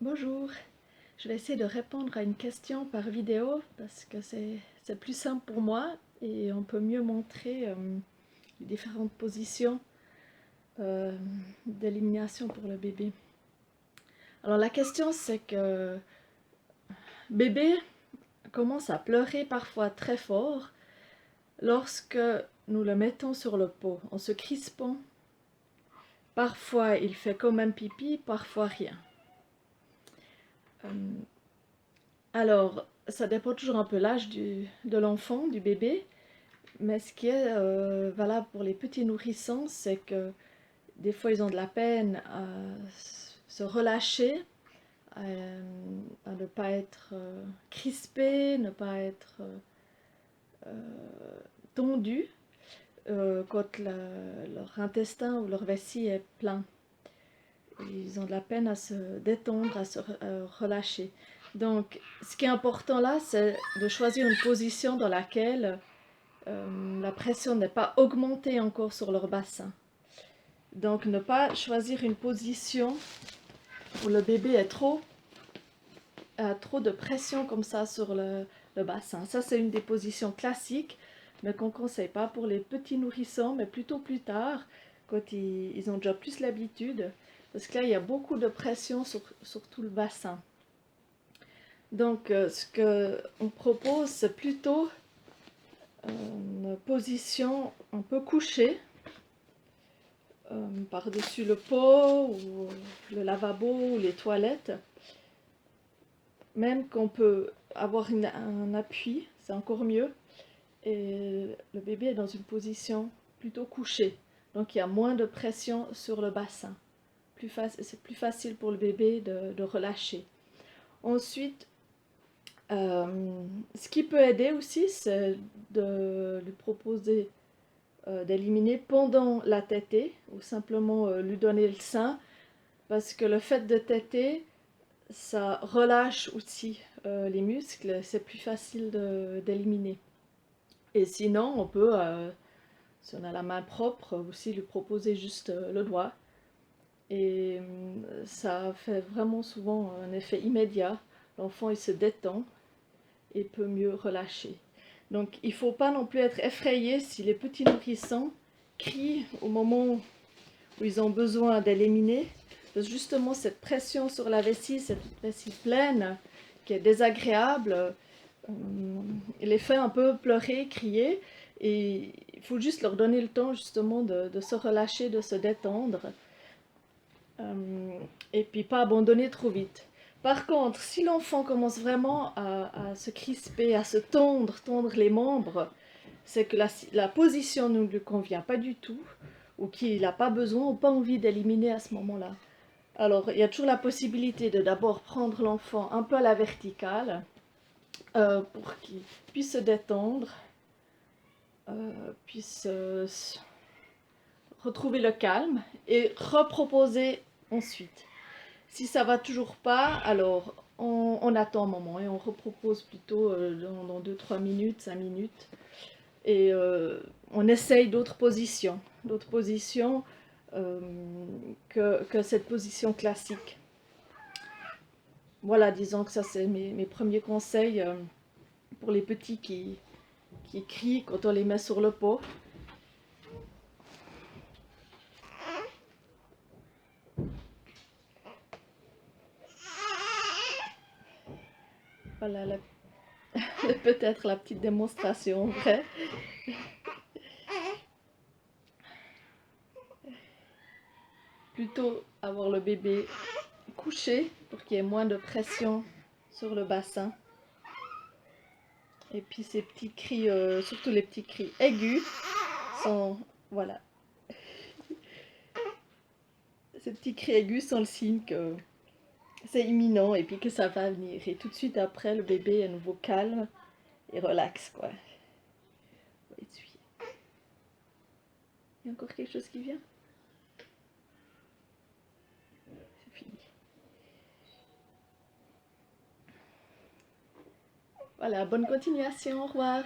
Bonjour, je vais essayer de répondre à une question par vidéo parce que c'est plus simple pour moi et on peut mieux montrer les différentes positions euh, d'élimination pour le bébé. Alors la question c'est que bébé commence à pleurer parfois très fort lorsque nous le mettons sur le pot en se crispant. Parfois il fait quand même pipi, parfois rien. Euh, alors ça dépend toujours un peu l'âge de l'enfant, du bébé. Mais ce qui est valable pour les petits nourrissons, c'est que des fois ils ont de la peine à se relâcher, à ne pas être crispés, ne pas être tendus quand leur intestin ou leur vessie est plein. Ils ont de la peine à se détendre, à se relâcher. Donc ce qui est important là, c'est de choisir une position dans laquelle la pression n'est pas augmentée encore sur leur bassin. Donc ne pas choisir une position où le bébé a trop de pression comme ça sur le bassin. Ça c'est une des positions classiques, mais qu'on ne conseille pas pour les petits nourrissons, mais plutôt plus tard, quand ils ont déjà plus l'habitude, parce que là il y a beaucoup de pression sur tout le bassin. Donc ce qu'on propose, c'est plutôt une position un peu couchée, par-dessus le pot ou le lavabo ou les toilettes. Même qu'on peut avoir un appui, c'est encore mieux. Et le bébé est dans une position plutôt couchée. Donc il y a moins de pression sur le bassin. C'est plus facile pour le bébé de relâcher. Ensuite, ce qui peut aider aussi, c'est de lui proposer d'éliminer pendant la tétée ou simplement lui donner le sein, parce que le fait de téter, ça relâche aussi les muscles, c'est plus facile d'éliminer. Et sinon, on peut, si on a la main propre, aussi lui proposer juste le doigt. Et ça fait vraiment souvent un effet immédiat. L'enfant, il se détend et peut mieux relâcher. Donc, il ne faut pas non plus être effrayé si les petits nourrissons crient au moment où ils ont besoin d'éliminer. Parce que justement, cette pression sur la vessie, cette vessie pleine, qui est désagréable, il les fait un peu pleurer, crier. Et il faut juste leur donner le temps justement de se relâcher, de se détendre. Et puis pas abandonner trop vite. Par contre, si l'enfant commence vraiment à se crisper, à se tendre les membres, c'est que la position ne lui convient pas du tout, ou qu'il n'a pas besoin ou pas envie d'éliminer à ce moment-là. Alors, il y a toujours la possibilité de d'abord prendre l'enfant un peu à la verticale, pour qu'il puisse se détendre, puisse retrouver le calme, et reproposer ensuite. Si ça va toujours pas, alors on attend un moment et on repropose plutôt dans 2-3 minutes, 5 minutes. Et on essaye d'autres positions que cette position classique. Voilà, disons que ça c'est mes premiers conseils pour les petits qui crient quand on les met sur le pot. Voilà peut-être la petite démonstration, vrai. Plutôt avoir le bébé couché pour qu'il y ait moins de pression sur le bassin. Et puis ces petits cris, surtout les petits cris aigus, sont, voilà, ces petits cris aigus sont le signe que c'est imminent et puis que ça va venir. Et tout de suite après, le bébé est à nouveau calme et relax, quoi. On va essuyer. Il y a encore quelque chose qui vient? C'est fini. Voilà, bonne continuation, au revoir.